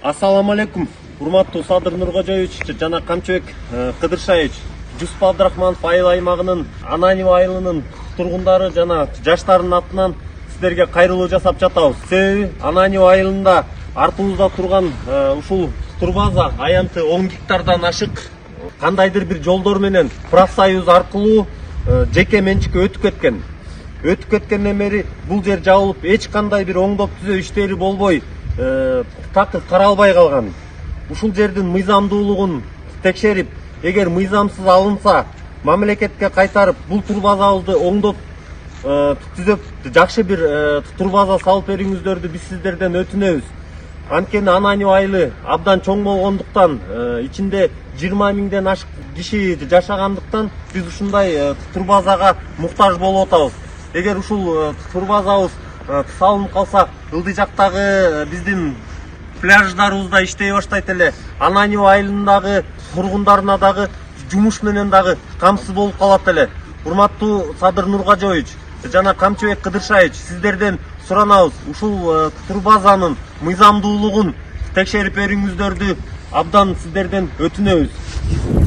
Ассаламу алейкум, урматтуу Садыр Нуркожоевич жана Камчыбек Кыдыршаевич. Жусуп Абдрахманов айыл аймагынын Ананево айылынын тургундары жана жаштардын атынан сиздерге кайрылуу жасап жатабыз. Себеби Ананево айылында артыбызда турган ушул турбаза аянты 10 гектардан ашык кандайдыр бир жолдор менен профсоюз аркылуу жеке менчикке өтүп кеткен. Өтүп кеткенден бери бул жер жабылып, эч кандай бир оңдоп түзөө иштери болбой, такыр каралбай калган. Ушул жердин мыйзамдуулугун текшерип, эгер мыйзамсыз алынса, мамлекетке кайтарып, бул турбазабызды оңдоп түзөп, жакшы бир турбаза салып бериңиздерди биз сиздерден өтүнөбүз. Анткени Ананево айылы абдан чоң болгондуктан, ичинде 20 миңден ашык киши жашагандыктан биз ушундай турбазага муктаж болуп атабыз. Эгер ушул турбазабыз салынып калса, ылдый жактагы биздин пляждарыбызда иштей баштайт эле. Ананево айылындагы тургундарына дагы жумуш менен дагы камсыз болуп калат эле. Урматтуу Садыр Нуркожоевич жана Камчыбек Кыдыршаевич, сиздерден суранабыз, ушул турбазанын мыйзамдуулугун текшерип бериңиздерди абдан сиздерден өтүнөбүз.